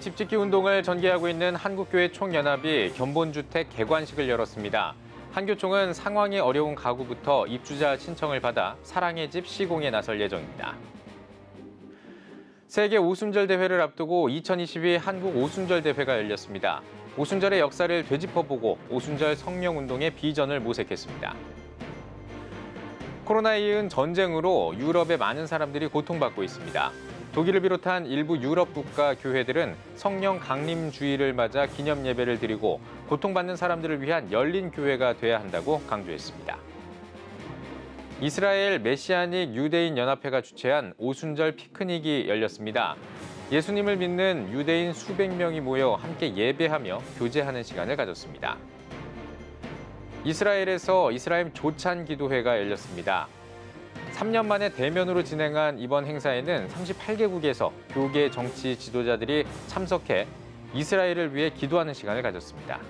사랑의 집짓기 운동을 전개하고 있는 한국교회 총연합이 견본주택 개관식을 열었습니다. 한교총은 상황이 어려운 가구부터 입주자 신청을 받아 사랑의 집 시공에 나설 예정입니다. 세계 오순절 대회를 앞두고 2022 한국 오순절 대회가 열렸습니다. 오순절의 역사를 되짚어보고 오순절 성령운동의 비전을 모색했습니다. 코로나에 이은 전쟁으로 유럽의 많은 사람들이 고통받고 있습니다. 독일을 비롯한 일부 유럽 국가 교회들은 성령 강림주의를 맞아 기념 예배를 드리고 고통받는 사람들을 위한 열린 교회가 돼야 한다고 강조했습니다. 이스라엘 메시아닉 유대인 연합회가 주최한 오순절 피크닉이 열렸습니다. 예수님을 믿는 유대인 수백 명이 모여 함께 예배하며 교제하는 시간을 가졌습니다. 이스라엘에서 이스라엘 조찬 기도회가 열렸습니다. 3년 만에 대면으로 진행한 이번 행사에는 38개국에서 교계 정치 지도자들이 참석해 이스라엘을 위해 기도하는 시간을 가졌습니다.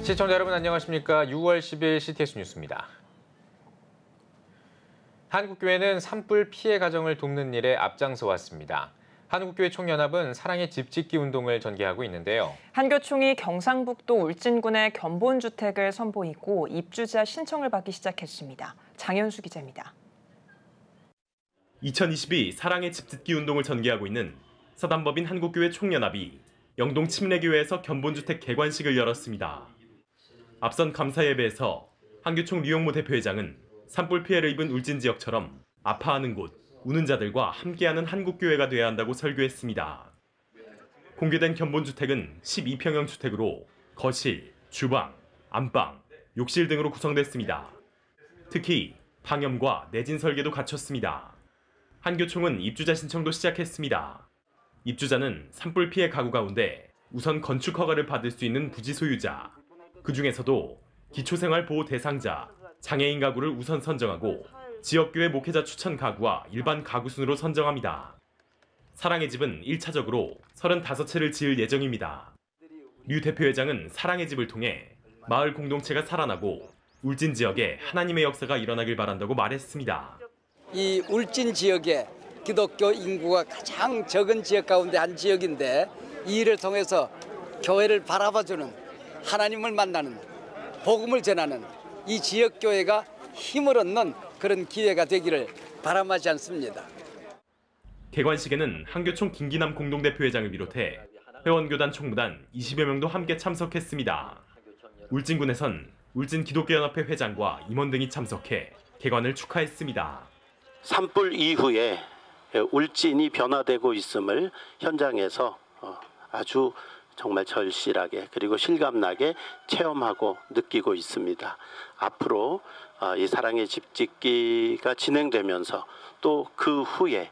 시청자 여러분 안녕하십니까? 6월 10일 CTS 뉴스입니다. 한국교회는 산불 피해 가정을 돕는 일에 앞장서 왔습니다. 한국교회 총연합은 사랑의 집짓기 운동을 전개하고 있는데요. 한교총이 경상북도 울진군의 견본주택을 선보이고 입주자 신청을 받기 시작했습니다. 장현수 기자입니다. 2022 사랑의 집짓기 운동을 전개하고 있는 사단법인 한국교회 총연합이 영동 침례교회에서 견본주택 개관식을 열었습니다. 앞선 감사예배에서 한교총 류영모 대표회장은 산불 피해를 입은 울진 지역처럼 아파하는 곳, 우는 자들과 함께하는 한국교회가 돼야 한다고 설교했습니다. 공개된 견본주택은 12평형 주택으로 거실, 주방, 안방, 욕실 등으로 구성됐습니다. 특히 방염과 내진 설계도 갖췄습니다. 한교총은 입주자 신청도 시작했습니다. 입주자는 산불 피해 가구 가운데 우선 건축 허가를 받을 수 있는 부지 소유자, 그중에서도 기초생활보호 대상자, 장애인 가구를 우선 선정하고 지역교회 목회자 추천 가구와 일반 가구 순으로 선정합니다. 사랑의 집은 1차적으로 35채를 지을 예정입니다. 류 대표회장은 사랑의 집을 통해 마을 공동체가 살아나고 울진 지역에 하나님의 역사가 일어나길 바란다고 말했습니다. 이 울진 지역에 기독교 인구가 가장 적은 지역 가운데 한 지역인데 이 일을 통해서 교회를 바라봐주는 하나님을 만나는 복음을 전하는 이 지역교회가 힘을 얻는 그런 기회가 되기를 바람하지 않습니다. 개관식에는 한교총 김기남 공동대표회장을 비롯해 회원교단 총무단 20여 명도 함께 참석했습니다. 울진군에선 울진기독교연합회 회장과 임원 등이 참석해 개관을 축하했습니다. 산불 이후에 울진이 변화되고 있음을 현장에서 아주 정말 절실하게 그리고 실감나게 체험하고 느끼고 있습니다. 앞으로 이 사랑의 집짓기가 진행되면서 또 그 후에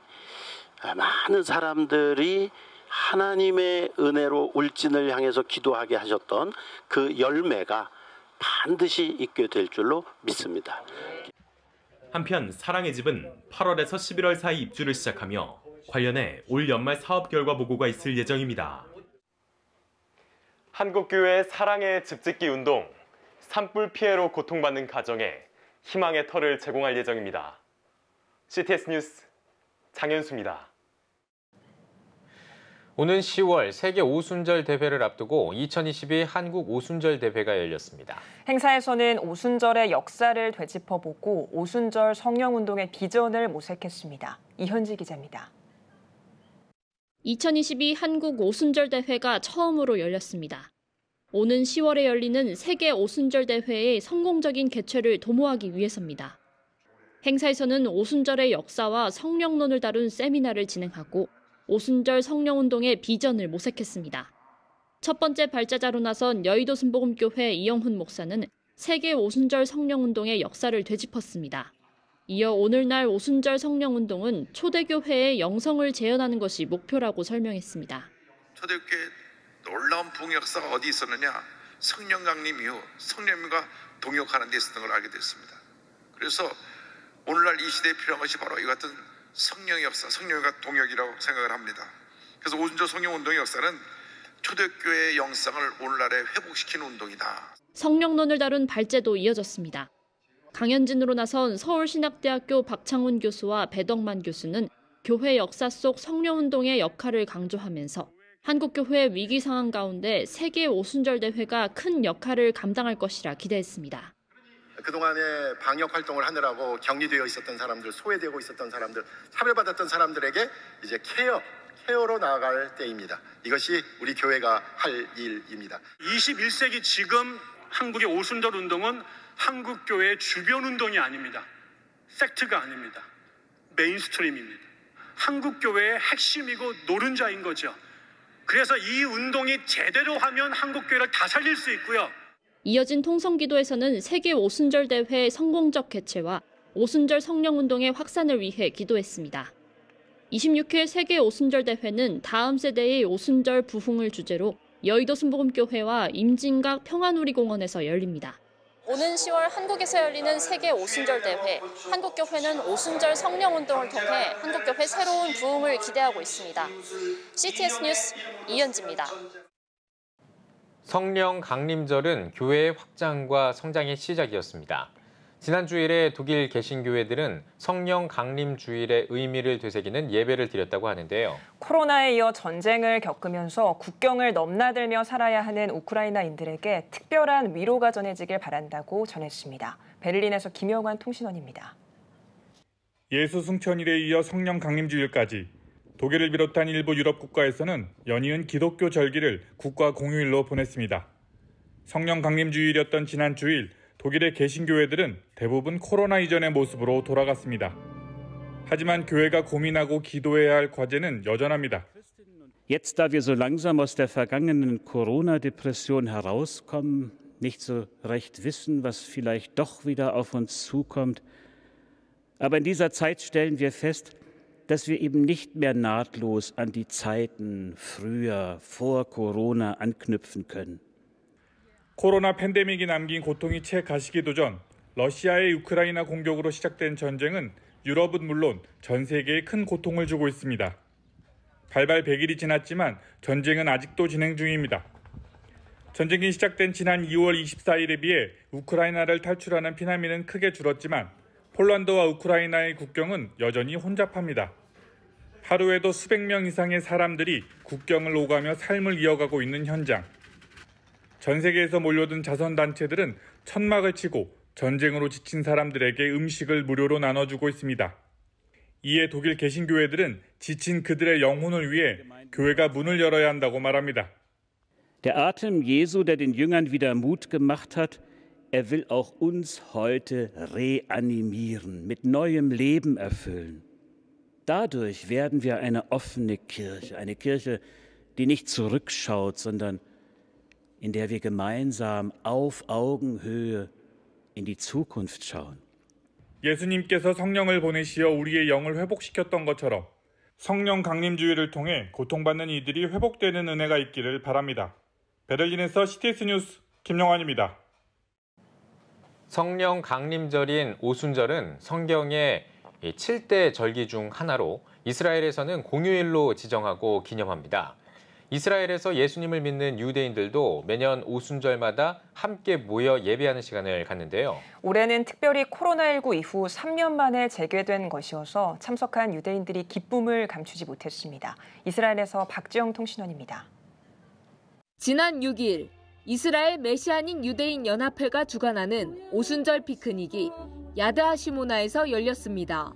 많은 사람들이 하나님의 은혜로 울진을 향해서 기도하게 하셨던 그 열매가 반드시 있게 될 줄로 믿습니다. 한편 사랑의 집은 8월에서 11월 사이 입주를 시작하며 관련해 올 연말 사업 결과 보고가 있을 예정입니다. 한국교회 사랑의 집짓기 운동, 산불 피해로 고통받는 가정에 희망의 터를 제공할 예정입니다. CTS 뉴스 장현수입니다. 오는 10월 세계 오순절 대회를 앞두고 2022 한국 오순절 대회가 열렸습니다. 행사에서는 오순절의 역사를 되짚어보고 오순절 성령운동의 비전을 모색했습니다. 이현지 기자입니다. 2022 한국 오순절 대회가 처음으로 열렸습니다. 오는 10월에 열리는 세계 오순절 대회의 성공적인 개최를 도모하기 위해서입니다. 행사에서는 오순절의 역사와 성령론을 다룬 세미나를 진행하고 오순절 성령운동의 비전을 모색했습니다. 첫 번째 발자자로 나선 여의도 순복음교회 이영훈 목사는 세계 오순절 성령운동의 역사를 되짚었습니다. 이어 오늘날 오순절 성령운동은 초대교회의 영성을 재현하는 것이 목표라고 설명했습니다. 초대교회 놀라운 부흥 역사가 어디 있었느냐? 성령 강림 이후 성령님과 동역하는 데 있었던 걸 알게 됐습니다. 그래서 오늘날 이 시대에 필요한 것이 바로 이 같은 성령의 역사, 성령과 동역이라고 생각을 합니다. 그래서 오순절 성령운동의 역사는 초대교회의 영상을 오늘날에 회복시키는 운동이다. 성령론을 다룬 발제도 이어졌습니다. 강연진으로 나선 서울신학대학교 박창훈 교수와 배덕만 교수는 교회 역사 속 성령운동의 역할을 강조하면서 한국교회 위기 상황 가운데 세계 오순절 대회가 큰 역할을 감당할 것이라 기대했습니다. 그동안에 방역 활동을 하느라고 격리되어 있었던 사람들, 소외되고 있었던 사람들, 차별받았던 사람들에게 이제 케어로 나아갈 때입니다. 이것이 우리 교회가 할 일입니다. 21세기 지금 한국의 오순절 운동은 한국 교회의 주변 운동이 아닙니다. 섹트가 아닙니다. 메인스트림입니다. 한국 교회의 핵심이고 노른자인 거죠. 그래서 이 운동이 제대로 하면 한국 교회를 다 살릴 수 있고요. 이어진 통성기도에서는 세계 오순절 대회 성공적 개최와 오순절 성령운동의 확산을 위해 기도했습니다. 26회 세계 오순절 대회는 다음 세대의 오순절 부흥을 주제로 여의도 순복음교회와 임진각 평화누리공원에서 열립니다. 오는 10월 한국에서 열리는 세계 오순절 대회, 한국교회는 오순절 성령운동을 통해 한국교회 새로운 부흥을 기대하고 있습니다. CTS 뉴스 이현지입니다. 성령 강림절은 교회의 확장과 성장의 시작이었습니다. 지난 주일에 독일 개신교회들은 성령 강림 주일의 의미를 되새기는 예배를 드렸다고 하는데요. 코로나에 이어 전쟁을 겪으면서 국경을 넘나들며 살아야 하는 우크라이나인들에게 특별한 위로가 전해지길 바란다고 전했습니다. 베를린에서 김영환 통신원입니다. 예수 승천일에 이어 성령 강림 주일까지 독일을 비롯한 일부 유럽 국가에서는 연이은 기독교 절기를 국가 공휴일로 보냈습니다. 성령 강림 주일이었던 지난 주일 독일의 개신교회들은 대부분 코로나 이전의 모습으로 돌아갔습니다. 하지만 교회가 고민하고 기도해야 할 과제는 여전합니다. Jetzt, da wir so langsam aus der vergangenen Corona-Depression herauskommen, nicht so recht wissen, was vielleicht doch wieder auf uns zukommt, aber in dieser Zeit stellen wir fest, dass wir eben nicht mehr nahtlos an die Zeiten früher, vor Corona anknüpfen können. 코로나 팬데믹이 남긴 고통이 채 가시기도 전 러시아의 우크라이나 공격으로 시작된 전쟁은 유럽은 물론 전 세계에 큰 고통을 주고 있습니다. 발발 100일이 지났지만 전쟁은 아직도 진행 중입니다. 전쟁이 시작된 지난 2월 24일에 비해 우크라이나를 탈출하는 피난민은 크게 줄었지만 폴란드와 우크라이나의 국경은 여전히 혼잡합니다. 하루에도 수백 명 이상의 사람들이 국경을 오가며 삶을 이어가고 있는 현장. 전 세계에서 몰려든 자선단체들은 천막을 치고 전쟁으로 지친 사람들에게 음식을 무료로 나눠주고 있습니다. 이에 독일 개신교회들은 지친 그들의 영혼을 위해 교회가 문을 열어야 한다고 말합니다. Der Atem Jesu, der den Jüngern wieder Mut gemacht hat, er will auch uns heute reanimieren, mit neuem Leben erfüllen. Dadurch werden wir eine offene Kirche, die nicht zurückschaut, sondern in der wir gemeinsam auf Augenhöhe in die Zukunft schauen. 예수님께서 성령을 보내시어 우리의 영을 회복시켰던 것처럼 성령 강림주의를 통해 고통받는 이들이 회복되는 은혜가 있기를 바랍니다. 베를린에서 CTS 뉴스 김영환입니다. 성령 강림절인 오순절은 성경의 7대 절기 중 하나로 이스라엘에서는 공휴일로 지정하고 기념합니다. 이스라엘에서 예수님을 믿는 유대인들도 매년 오순절마다 함께 모여 예배하는 시간을 갖는데요. 올해는 특별히 코로나19 이후 3년 만에 재개된 것이어서 참석한 유대인들이 기쁨을 감추지 못했습니다. 이스라엘에서 박지영 통신원입니다. 지난 6일 이스라엘 메시아닉 유대인 연합회가 주관하는 오순절 피크닉이 야드하시모나에서 열렸습니다.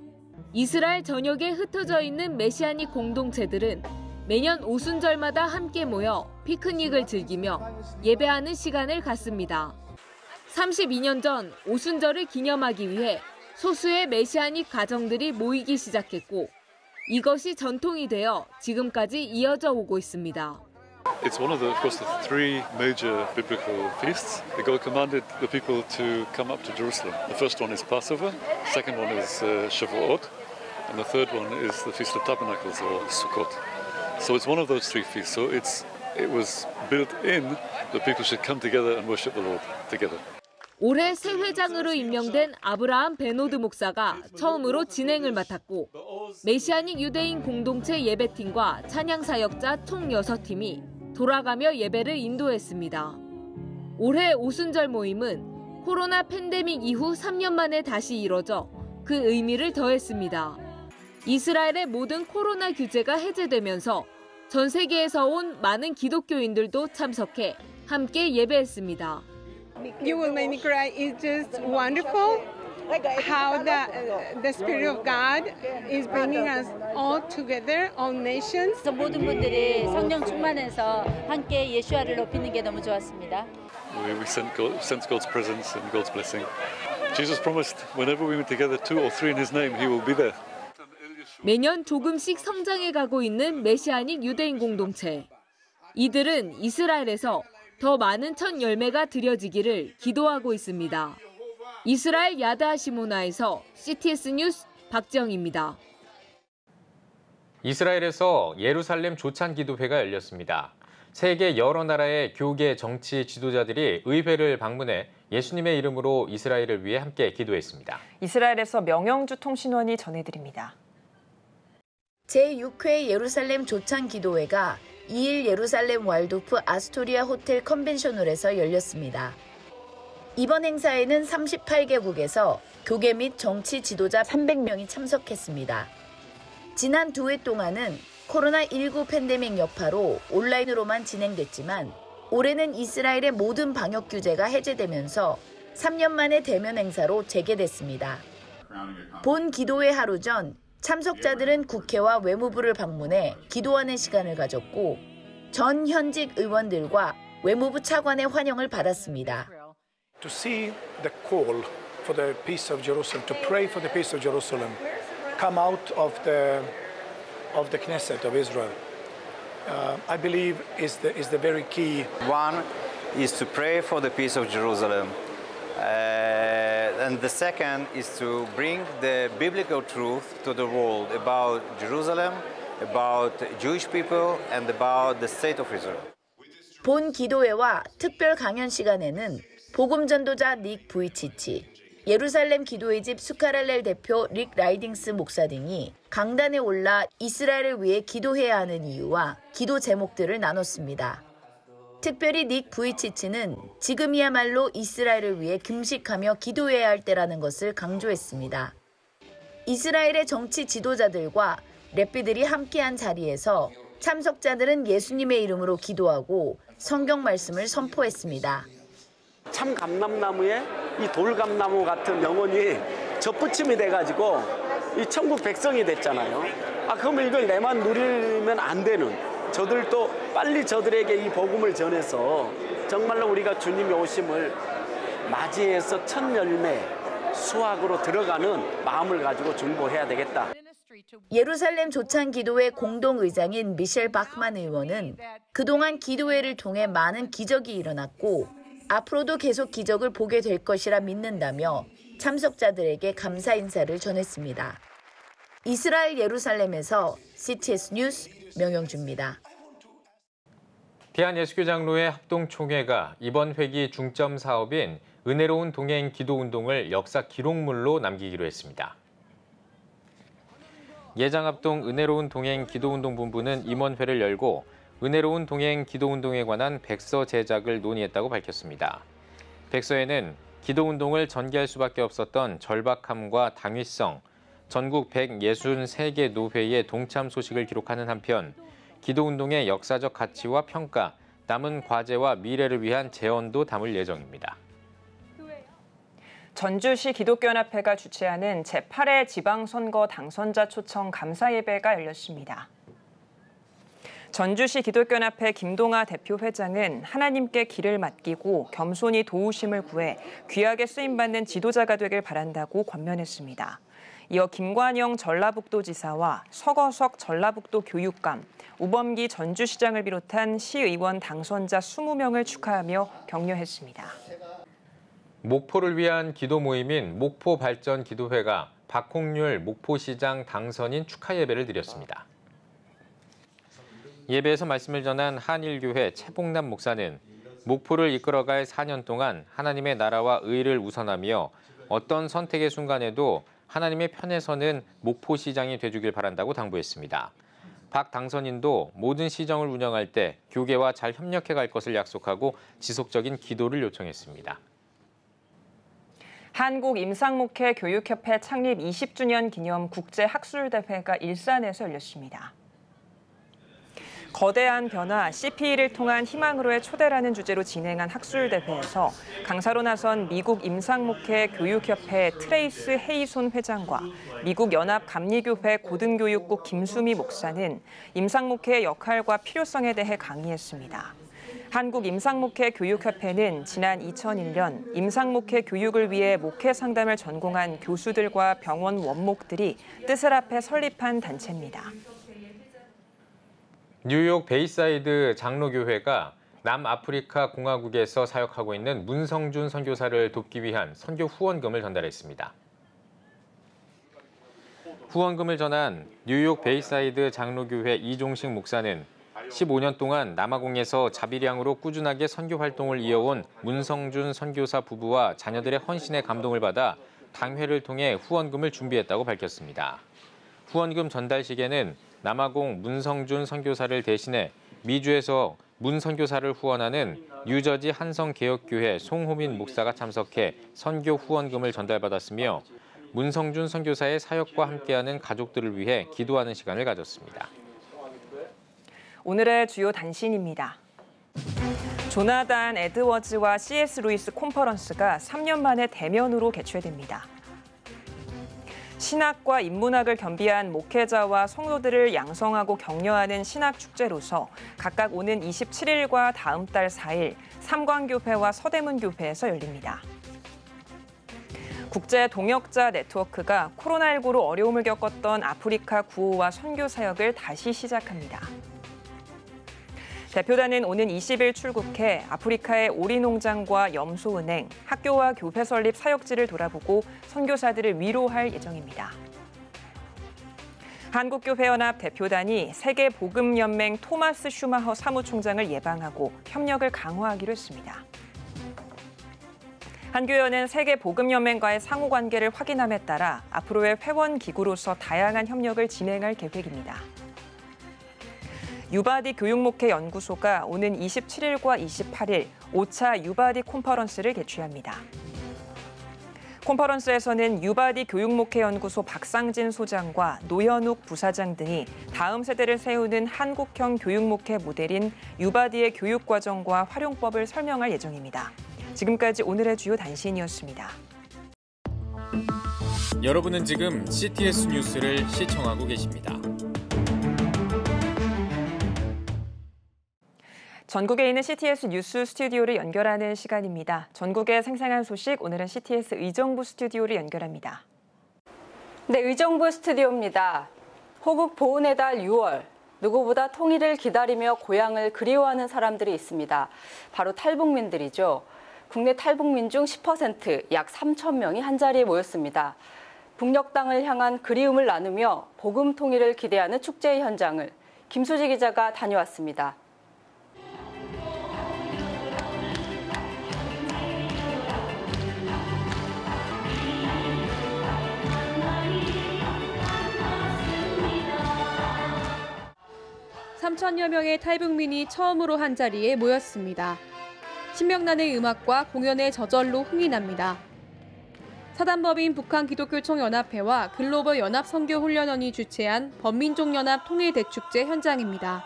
이스라엘 전역에 흩어져 있는 메시아닉 공동체들은 매년 오순절마다 함께 모여 피크닉을 즐기며 예배하는 시간을 갖습니다. 32년 전 오순절을 기념하기 위해 소수의 메시아닉 가정들이 모이기 시작했고 이것이 전통이 되어 지금까지 이어져 오고 있습니다. It's one of the, of course, the three major biblical feasts. God commanded the people to come up to Jerusalem. The first one is Passover, the second one is Shavuot, and the third one is the Feast of Tabernacles or Sukkot. So it's one of those three feasts. So it was built in that people should come together and worship the Lord together. 올해 새 회장으로 임명된 아브라함 베노드 목사가 처음으로 진행을 맡았고 메시아닉 유대인 공동체 예배팀과 찬양 사역자 총 6팀이 돌아가며 예배를 인도했습니다. 올해 오순절 모임은 코로나 팬데믹 이후 3년 만에 다시 이뤄져 그 의미를 더했습니다. 이스라엘의 모든 코로나 규제가 해제되면서 전 세계에서 온 많은 기독교인들도 참석해 함께 예배했습니다. You will make me cry. It's just wonderful how the Spirit of God is bringing us all together, all nations. 모든 분들이 성령 충만해서 함께 예수와를 높이는 게 너무 좋았습니다. We sense God's presence and God's blessing. Jesus promised whenever we meet together, 2 or 3 in His name, He will be there. 매년 조금씩 성장해 가고 있는 메시아닉 유대인 공동체. 이들은 이스라엘에서 더 많은 첫 열매가 드려지기를 기도하고 있습니다. 이스라엘 야드하시모나에서 CTS 뉴스 박지영입니다. 이스라엘에서 예루살렘 조찬 기도회가 열렸습니다. 세계 여러 나라의 교계 정치 지도자들이 의회를 방문해 예수님의 이름으로 이스라엘을 위해 함께 기도했습니다. 이스라엘에서 명영주 통신원이 전해드립니다. 제6회 예루살렘 조찬 기도회가 2일 예루살렘 왈도프 아스토리아 호텔 컨벤션홀에서 열렸습니다. 이번 행사에는 38개국에서 교계 및 정치 지도자 300명이 참석했습니다. 지난 2회 동안은 코로나19 팬데믹 여파로 온라인으로만 진행됐지만 올해는 이스라엘의 모든 방역 규제가 해제되면서 3년 만에 대면 행사로 재개됐습니다. 본 기도회 하루 전 참석자들은 국회와 외무부를 방문해 기도하는 시간을 가졌고 전 현직 의원들과 외무부 차관의 환영을 받았습니다. To see the call for the peace of Jerusalem, to pray for the peace of Jerusalem, come out of the Knesset of Israel, I believe is the very key. One is to pray for the peace of Jerusalem. And the second is to bring the biblical truth to the world about Jerusalem, about Jewish people, and about the state of Israel. 본 기도회와 특별 강연 시간에는 복음 전도자 닉 부이치치, 예루살렘 기도회 집 수카랄렐 대표 릭 라이딩스 목사 등이 강단에 올라 이스라엘을 위해 기도해야 하는 이유와 기도 제목들을 나눴습니다. 특별히 닉 부이치치는 지금이야말로 이스라엘을 위해 금식하며 기도해야 할 때라는 것을 강조했습니다. 이스라엘의 정치 지도자들과 랩비들이 함께한 자리에서 참석자들은 예수님의 이름으로 기도하고 성경 말씀을 선포했습니다. 참 감람나무에 이 돌감나무 같은 영혼이 접붙임이 돼가지고 이 천국 백성이 됐잖아요. 그러면 이걸 내만 누리면 안 되는, 저들도 빨리 저들에게 이 복음을 전해서 정말로 우리가 주님의 오심을 맞이해서 첫 열매 수확으로 들어가는 마음을 가지고 중보해야 되겠다. 예루살렘 조찬 기도회 공동의장인 미셸 바크만 의원은 그동안 기도회를 통해 많은 기적이 일어났고 앞으로도 계속 기적을 보게 될 것이라 믿는다며 참석자들에게 감사 인사를 전했습니다. 이스라엘 예루살렘에서 CTS 뉴스 명영주입니다. 대한예수교장로회 합동총회가 이번 회기 중점 사업인 은혜로운 동행 기도운동을 역사 기록물로 남기기로 했습니다. 예장합동 은혜로운 동행 기도운동 본부는 임원회를 열고 은혜로운 동행 기도운동에 관한 백서 제작을 논의했다고 밝혔습니다. 백서에는 기도운동을 전개할 수밖에 없었던 절박함과 당위성, 전국 163개 노회의 동참 소식을 기록하는 한편 기도운동의 역사적 가치와 평가, 남은 과제와 미래를 위한 제언도 담을 예정입니다. 전주시 기독교연합회가 주최하는 제8회 지방선거 당선자 초청 감사예배가 열렸습니다. 전주시 기독교연합회 김동아 대표 회장은 하나님께 길을 맡기고 겸손히 도우심을 구해 귀하게 쓰임받는 지도자가 되길 바란다고 권면했습니다. 이어 김관영 전라북도지사와 서거석 전라북도 교육감, 우범기 전주시장을 비롯한 시의원 당선자 20명을 축하하며 격려했습니다. 목포를 위한 기도 모임인 목포발전기도회가 박홍률 목포시장 당선인 축하 예배를 드렸습니다. 예배에서 말씀을 전한 한일교회 최봉남 목사는 목포를 이끌어갈 4년 동안 하나님의 나라와 의를 우선하며 어떤 선택의 순간에도 하나님의 편에 서는 목포시장이 돼주길 바란다고 당부했습니다. 박 당선인도 모든 시정을 운영할 때 교계와 잘 협력해 갈 것을 약속하고 지속적인 기도를 요청했습니다. 한국임상목회 교육협회 창립 20주년 기념 국제학술대회가 일산에서 열렸습니다. 거대한 변화, CPE를 통한 희망으로의 초대라는 주제로 진행한 학술대회에서 강사로 나선 미국 임상목회 교육협회 트레이스 헤이손 회장과 미국 연합감리교회 고등교육국 김수미 목사는 임상목회의 역할과 필요성에 대해 강의했습니다. 한국임상목회 교육협회는 지난 2001년 임상목회 교육을 위해 목회 상담을 전공한 교수들과 병원 원목들이 뜻을 합해 설립한 단체입니다. 뉴욕 베이사이드 장로교회가 남아프리카 공화국에서 사역하고 있는 문성준 선교사를 돕기 위한 선교 후원금을 전달했습니다. 후원금을 전한 뉴욕 베이사이드 장로교회 이종식 목사는 15년 동안 남아공에서 자비량으로 꾸준하게 선교 활동을 이어온 문성준 선교사 부부와 자녀들의 헌신에 감동을 받아 당회를 통해 후원금을 준비했다고 밝혔습니다. 후원금 전달식에는 남아공 문성준 선교사를 대신해 미주에서 문 선교사를 후원하는 뉴저지 한성개혁교회 송호민 목사가 참석해 선교 후원금을 전달받았으며 문성준 선교사의 사역과 함께하는 가족들을 위해 기도하는 시간을 가졌습니다. 오늘의 주요 단신입니다. 조나단 에드워즈와 C.S. 루이스 콘퍼런스가 3년 만에 대면으로 개최됩니다. 신학과 인문학을 겸비한 목회자와 성도들을 양성하고 격려하는 신학축제로서 각각 오는 27일과 다음 달 4일 삼광교회와 서대문교회에서 열립니다. 국제동역자 네트워크가 코로나19로 어려움을 겪었던 아프리카 구호와 선교 사역을 다시 시작합니다. 대표단은 오는 20일 출국해 아프리카의 오리농장과 염소은행, 학교와 교회 설립 사역지를 돌아보고 선교사들을 위로할 예정입니다. 한국교회연합 대표단이 세계복음연맹 토마스 슈마허 사무총장을 예방하고 협력을 강화하기로 했습니다. 한교연은 세계복음연맹과의 상호관계를 확인함에 따라 앞으로의 회원기구로서 다양한 협력을 진행할 계획입니다. 유바디 교육목회연구소가 오는 27일과 28일 5차 유바디 콘퍼런스를 개최합니다. 콘퍼런스에서는 유바디 교육목회연구소 박상진 소장과 노현욱 부사장 등이 다음 세대를 세우는 한국형 교육목회 모델인 유바디의 교육과정과 활용법을 설명할 예정입니다. 지금까지 오늘의 주요 단신이었습니다. 여러분은 지금 CTS 뉴스를 시청하고 계십니다. 전국에 있는 CTS 뉴스 스튜디오를 연결하는 시간입니다. 전국의 생생한 소식, 오늘은 CTS 의정부 스튜디오를 연결합니다. 네, 의정부 스튜디오입니다. 호국 보훈의 달 6월, 누구보다 통일을 기다리며 고향을 그리워하는 사람들이 있습니다. 바로 탈북민들이죠. 국내 탈북민 중 10%, 약 3천 명이 한자리에 모였습니다. 북녘 땅을 향한 그리움을 나누며 복음 통일을 기대하는 축제의 현장을 김수지 기자가 다녀왔습니다. (3천여) 명의 탈북민이 처음으로 한자리에 모였습니다. 신명란의 음악과 공연에 저절로 흥이 납니다. 사단법인 북한기독교총연합회와 글로벌 연합선교훈련원이 주최한 범민족연합 통일대축제 현장입니다.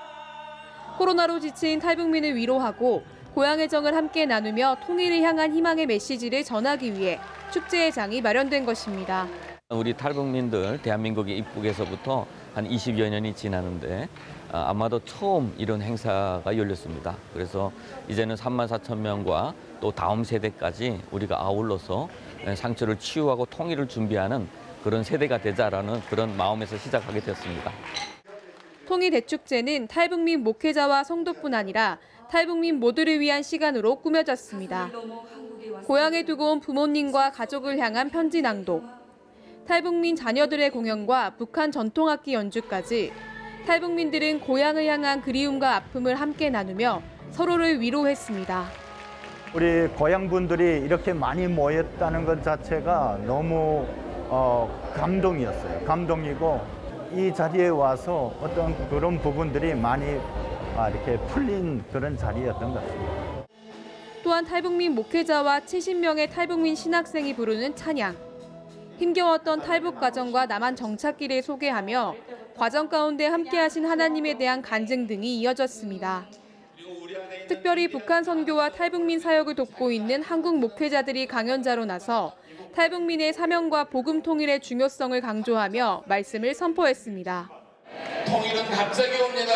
코로나로 지친 탈북민을 위로하고 고향의 정을 함께 나누며 통일을 향한 희망의 메시지를 전하기 위해 축제의 장이 마련된 것입니다. 우리 탈북민들 대한민국에 입국에서부터 한 20여 년이 지나는데 아마도 처음 이런 행사가 열렸습니다. 그래서 이제는 34,000명과 또 다음 세대까지 우리가 아울러서 상처를 치유하고 통일을 준비하는 그런 세대가 되자라는 그런 마음에서 시작하게 되었습니다. 통일대축제는 탈북민 목회자와 성도뿐 아니라 탈북민 모두를 위한 시간으로 꾸며졌습니다. 고향에 두고 온 부모님과 가족을 향한 편지 낭독, 탈북민 자녀들의 공연과 북한 전통악기 연주까지 탈북민들은 고향을 향한 그리움과 아픔을 함께 나누며 서로를 위로했습니다. 우리 고향 분들이 이렇게 많이 모였다는 것 자체가 너무 감동이었어요. 감동이고 이 자리에 와서 어떤 그런 부분들이 많이 이렇게 풀린 그런 자리였던 것 같습니다. 또한 탈북민 목회자와 70명의 탈북민 신학생이 부르는 찬양. 힘겨웠던 탈북 과정과 남한 정착기를 소개하며 과정 가운데 함께하신 하나님에 대한 간증 등이 이어졌습니다. 특별히 북한 선교와 탈북민 사역을 돕고 있는 한국 목회자들이 강연자로 나서 탈북민의 사명과 복음 통일의 중요성을 강조하며 말씀을 선포했습니다. 통일은 갑자기 옵니다.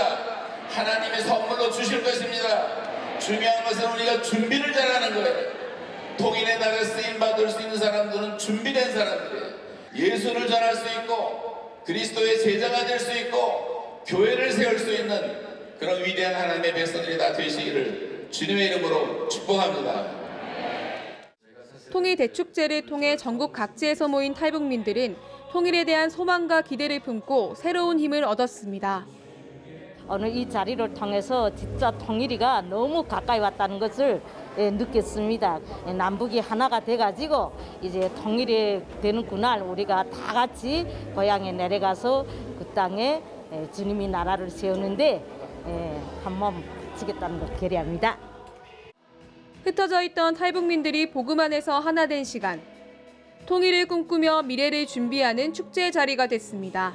하나님의 선물로 주실 것입니다. 중요한 것은 우리가 준비를 잘하는 거예요. 통일의 날에 쓰임받을 수 있는 사람들은 준비된 사람들이에요. 예수를 전할 수 있고 그리스도의 제자가 될 수 있고 교회를 세울 수 있는 그런 위대한 하나님의 백성들이 다 되시기를 주님의 이름으로 축복합니다. 통일 대축제를 통해 전국 각지에서 모인 탈북민들은 통일에 대한 소망과 기대를 품고 새로운 힘을 얻었습니다. 오늘 이 자리를 통해서 진짜 통일이가 너무 가까이 왔다는 것을 느꼈습니다. 남북이 하나가 돼가지고 이제 통일이 되는 그날 우리가 다 같이 고향에 내려가서 그 땅에 주님이 나라를 세우는데 한몸 바치겠다는 걸 결의합니다. 흩어져 있던 탈북민들이 복음 안에서 하나 된 시간. 통일을 꿈꾸며 미래를 준비하는 축제 자리가 됐습니다.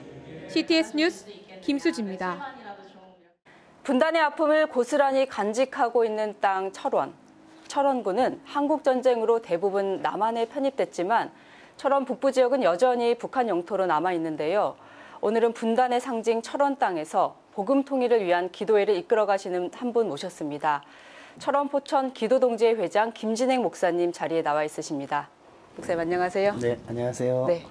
CTS 뉴스 김수지입니다. 분단의 아픔을 고스란히 간직하고 있는 땅 철원. 철원군은 한국전쟁으로 대부분 남한에 편입됐지만 철원 북부 지역은 여전히 북한 영토로 남아있는데요. 오늘은 분단의 상징 철원 땅에서 복음 통일을 위한 기도회를 이끌어 가시는 한 분 모셨습니다. 철원 포천 기도동지회 회장 김진행 목사님 자리에 나와 있으십니다. 목사님 안녕하세요. 네, 안녕하세요. 네,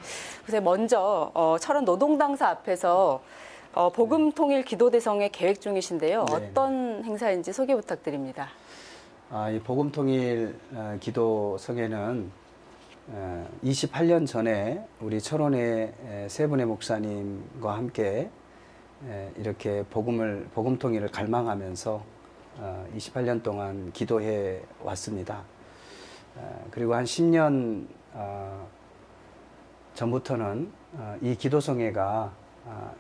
목사님 먼저 철원 노동당사 앞에서 복음 통일 기도대성회 계획 중이신데요. 네. 어떤 행사인지 소개 부탁드립니다. 이 복음 통일 기도성회는 28년 전에 우리 철원의 세 분의 목사님과 함께 이렇게 복음 통일을 갈망하면서 28년 동안 기도해 왔습니다. 그리고 한 10년 전부터는 이 기도성회가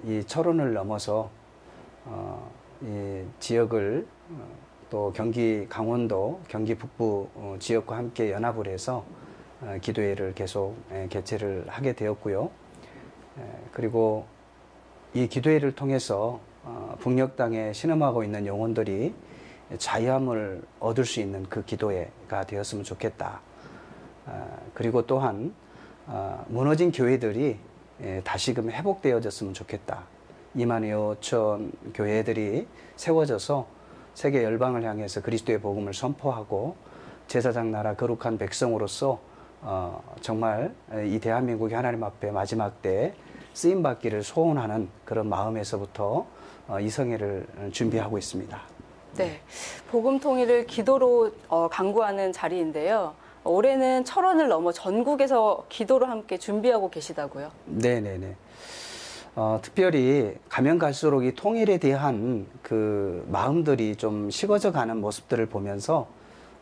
이 철원을 넘어서 이 지역을 또 경기 강원도, 경기 북부 지역과 함께 연합을 해서 기도회를 계속 개최를 하게 되었고요. 그리고 이 기도회를 통해서 북녘 땅에 신음하고 있는 영혼들이 자유함을 얻을 수 있는 그 기도회가 되었으면 좋겠다. 그리고 또한 무너진 교회들이 다시금 회복되어졌으면 좋겠다. 2만 5천 교회들이 세워져서 세계 열방을 향해서 그리스도의 복음을 선포하고 제사장 나라 거룩한 백성으로서 정말 이 대한민국이 하나님 앞에 마지막 때 쓰임받기를 소원하는 그런 마음에서부터 이 성회를 준비하고 있습니다. 네, 복음 통일을 기도로 강구하는 자리인데요. 올해는 철원을 넘어 전국에서 기도로 함께 준비하고 계시다고요? 네네네. 특별히 가면 갈수록 이 통일에 대한 그 마음들이 좀 식어져 가는 모습들을 보면서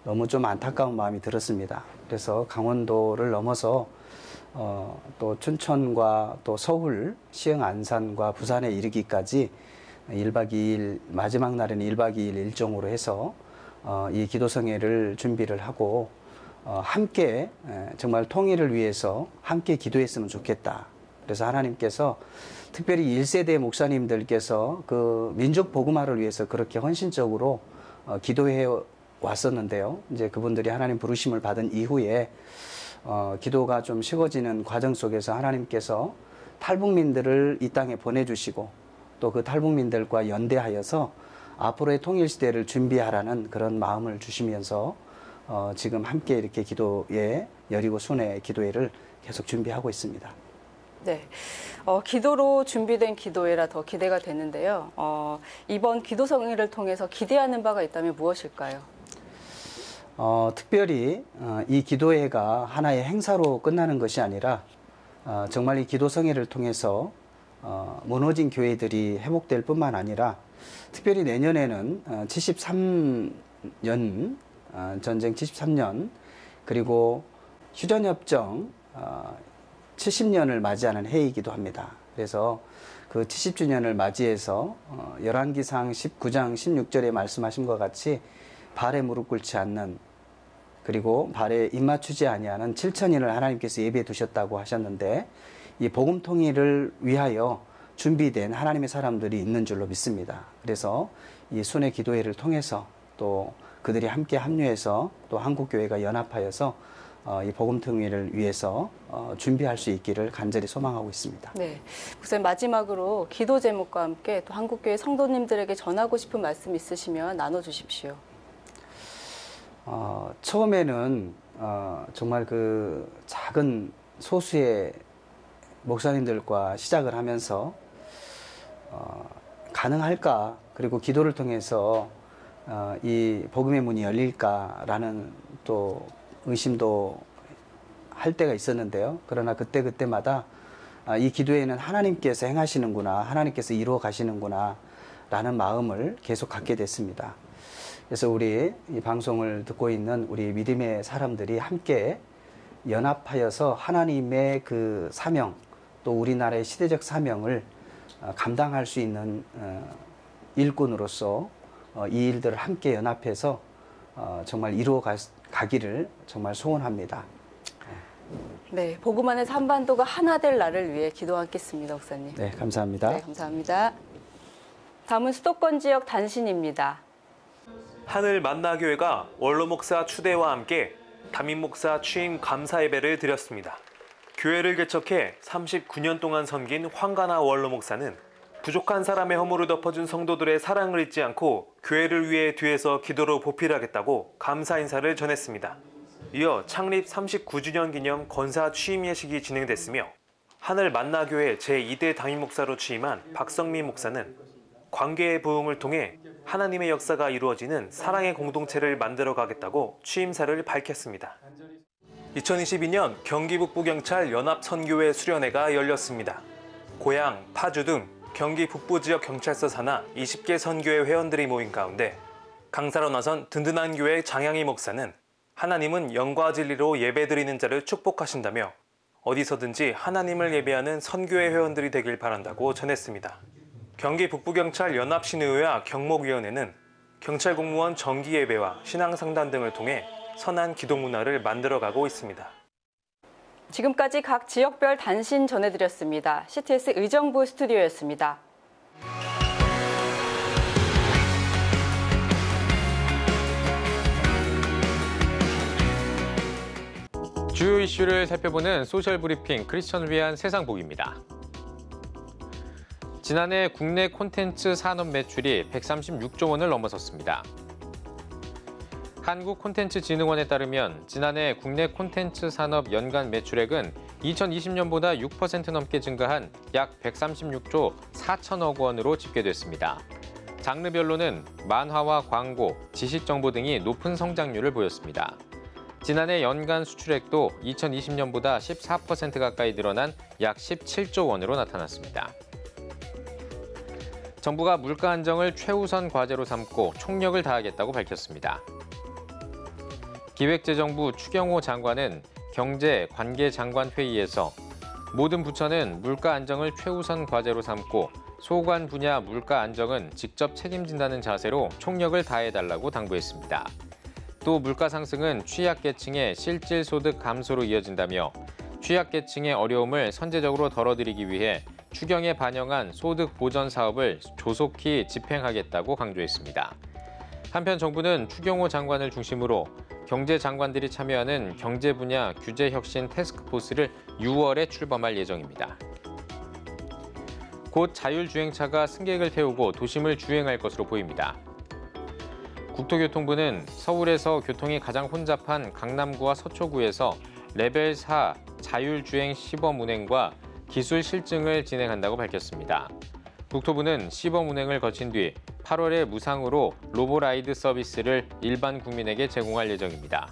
너무 좀 안타까운 마음이 들었습니다. 그래서 강원도를 넘어서 또 춘천과 또 서울, 시흥, 안산과 부산에 이르기까지 1박 2일, 마지막 날에는 1박 2일 일정으로 해서 이 기도성회를 준비를 하고 함께 정말 통일을 위해서 함께 기도했으면 좋겠다. 그래서 하나님께서 특별히 1세대 목사님들께서 그 민족 복음화를 위해서 그렇게 헌신적으로 기도해 왔었는데요. 이제 그분들이 하나님 부르심을 받은 이후에 기도가 좀 식어지는 과정 속에서 하나님께서 탈북민들을 이 땅에 보내주시고 또 그 탈북민들과 연대하여서 앞으로의 통일시대를 준비하라는 그런 마음을 주시면서 지금 함께 이렇게 기도회, 여리고 순회 기도회를 계속 준비하고 있습니다. 네, 기도로 준비된 기도회라 더 기대가 되는데요. 이번 기도성회를 통해서 기대하는 바가 있다면 무엇일까요? 특별히 이 기도회가 하나의 행사로 끝나는 것이 아니라 정말 이 기도성회를 통해서 무너진 교회들이 회복될 뿐만 아니라 특별히 내년에는 73년 전쟁 73년 그리고 휴전협정 70년을 맞이하는 해이기도 합니다. 그래서 그 70주년을 맞이해서 열왕기상 19장 16절에 말씀하신 것 같이 발에 무릎 꿇지 않는 그리고 발에 입맞추지 아니하는 7천인을 하나님께서 예비해 두셨다고 하셨는데 이 복음 통일을 위하여 준비된 하나님의 사람들이 있는 줄로 믿습니다. 그래서 이 순회 기도회를 통해서 또 그들이 함께 합류해서 또 한국교회가 연합하여서 이 복음 통일을 위해서 준비할 수 있기를 간절히 소망하고 있습니다. 네, 목사님 마지막으로 기도 제목과 함께 또 한국교회 성도님들에게 전하고 싶은 말씀 있으시면 나눠주십시오. 처음에는 정말 그 작은 소수의 목사님들과 시작을 하면서 가능할까 그리고 기도를 통해서 이 복음의 문이 열릴까라는 또 의심도 할 때가 있었는데요. 그러나 그때마다 이 기도에는 하나님께서 행하시는구나, 하나님께서 이루어 가시는구나 라는 마음을 계속 갖게 됐습니다. 그래서 우리 이 방송을 듣고 있는 우리 믿음의 사람들이 함께 연합하여서 하나님의 그 사명, 또 우리나라의 시대적 사명을 감당할 수 있는 일꾼으로서 이 일들을 함께 연합해서 정말 이루어 가기를 정말 소원합니다. 네, 복음 안에서 한반도가 하나 될 날을 위해 기도하겠습니다, 목사님. 네, 감사합니다. 네, 감사합니다. 다음은 수도권 지역 단신입니다. 하늘 만나교회가 원로 목사 추대와 함께 담임 목사 취임 감사 예배를 드렸습니다. 교회를 개척해 39년 동안 섬긴 황가나 원로 목사는 부족한 사람의 허물을 덮어준 성도들의 사랑을 잊지 않고 교회를 위해 뒤에서 기도로 보필하겠다고 감사 인사를 전했습니다. 이어 창립 39주년 기념 권사 취임 예식이 진행됐으며 하늘 만나교회 제2대 담임 목사로 취임한 박성민 목사는 관계의 부흥을 통해 하나님의 역사가 이루어지는 사랑의 공동체를 만들어 가겠다고 취임사를 밝혔습니다. 2022년 경기북부경찰 연합선교회 수련회가 열렸습니다. 고양, 파주 등 경기 북부 지역 경찰서 산하 20개 선교회 회원들이 모인 가운데 강사로 나선 든든한 교회 장양희 목사는 하나님은 영과 진리로 예배드리는 자를 축복하신다며 어디서든지 하나님을 예배하는 선교회 회원들이 되길 바란다고 전했습니다. 경기 북부경찰 연합신의회와 경목위원회는 경찰 공무원 정기 예배와 신앙상담 등을 통해 선한 기도 문화를 만들어가고 있습니다. 지금까지 각 지역별 단신 전해드렸습니다. CTS 의정부 스튜디오였습니다. 주요 이슈를 살펴보는 소셜 브리핑 크리스천을 위한 세상복입니다. 지난해 국내 콘텐츠 산업 매출이 136조 원을 넘어섰습니다. 한국콘텐츠진흥원에 따르면 지난해 국내 콘텐츠 산업 연간 매출액은 2020년보다 6% 넘게 증가한 약 136조 4천억 원으로 집계됐습니다. 장르별로는 만화와 광고, 지식정보 등이 높은 성장률을 보였습니다. 지난해 연간 수출액도 2020년보다 14% 가까이 늘어난 약 17조 원으로 나타났습니다. 정부가 물가 안정을 최우선 과제로 삼고 총력을 다하겠다고 밝혔습니다. 기획재정부 추경호 장관은 경제관계장관회의에서 모든 부처는 물가 안정을 최우선 과제로 삼고 소관 분야 물가 안정은 직접 책임진다는 자세로 총력을 다해달라고 당부했습니다. 또 물가 상승은 취약계층의 실질소득 감소로 이어진다며 취약계층의 어려움을 선제적으로 덜어드리기 위해 추경에 반영한 소득 보전 사업을 조속히 집행하겠다고 강조했습니다. 한편 정부는 추경호 장관을 중심으로 경제장관들이 참여하는 경제 분야 규제혁신 태스크포스를 6월에 출범할 예정입니다. 곧 자율주행차가 승객을 태우고 도심을 주행할 것으로 보입니다. 국토교통부는 서울에서 교통이 가장 혼잡한 강남구와 서초구에서 레벨 4 자율주행 시범 운행과 기술 실증을 진행한다고 밝혔습니다. 국토부는 시범 운행을 거친 뒤 8월에 무상으로 로보라이드 서비스를 일반 국민에게 제공할 예정입니다.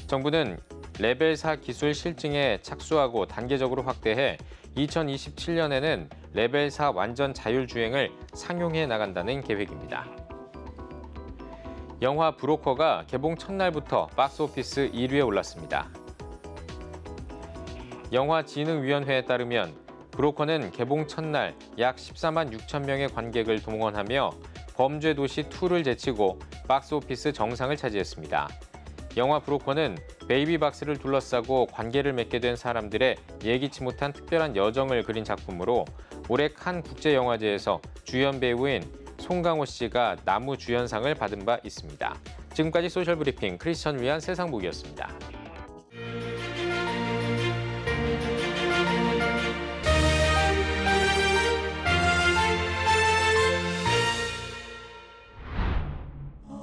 정부는 레벨 4 기술 실증에 착수하고 단계적으로 확대해 2027년에는 레벨 4 완전 자율주행을 상용해 나간다는 계획입니다. 영화 브로커가 개봉 첫날부터 박스오피스 1위에 올랐습니다. 영화진흥위원회에 따르면 브로커는 개봉 첫날 약 14만 6천 명의 관객을 동원하며 범죄도시 2를 제치고 박스오피스 정상을 차지했습니다. 영화 브로커는 베이비박스를 둘러싸고 관계를 맺게 된 사람들의 예기치 못한 특별한 여정을 그린 작품으로 올해 칸 국제영화제에서 주연 배우인 송강호 씨가 나무주연상을 받은 바 있습니다. 지금까지 소셜브리핑 크리스천 위한 세상보기였습니다.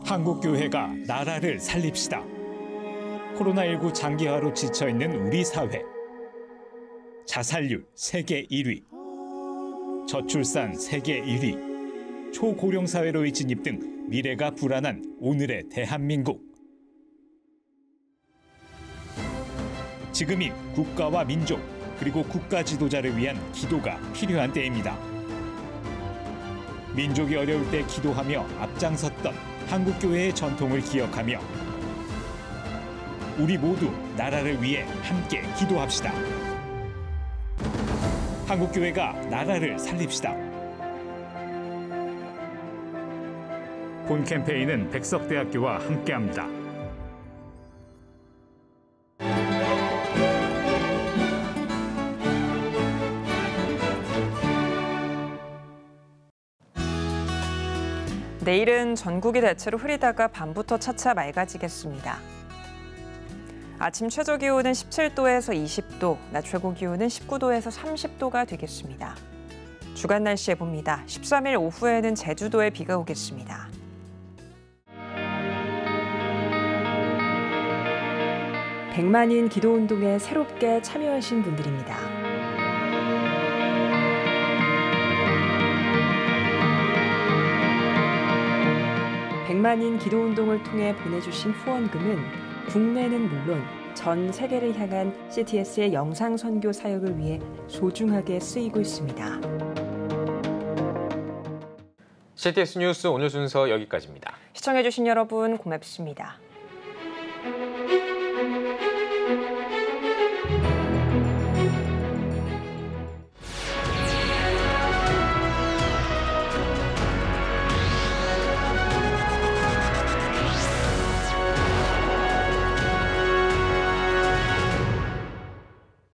한국교회가 나라를 살립시다. 코로나19 장기화로 지쳐있는 우리 사회. 자살률 세계 1위. 저출산 세계 1위. 초고령 사회로의 진입 등 미래가 불안한 오늘의 대한민국. 지금이 국가와 민족 그리고 국가 지도자를 위한 기도가 필요한 때입니다. 민족이 어려울 때 기도하며 앞장섰던 한국교회의 전통을 기억하며 우리 모두 나라를 위해 함께 기도합시다. 한국교회가 나라를 살립시다. 본 캠페인은 백석대학교와 함께합니다. 내일은 전국이 대체로 흐리다가 밤부터 차차 맑아지겠습니다. 아침 최저기온은 17도에서 20도, 낮 최고기온은 19도에서 30도가 되겠습니다. 주간 날씨 해봅니다. 13일 오후에는 제주도에 비가 오겠습니다. 백만인 기도운동에 새롭게 참여하신 분들입니다. 백만인 기도운동을 통해 보내주신 후원금은 국내는 물론 전 세계를 향한 CTS의 영상 선교 사역을 위해 소중하게 쓰이고 있습니다. CTS 뉴스 오늘 순서 여기까지입니다. 시청해주신 여러분 고맙습니다.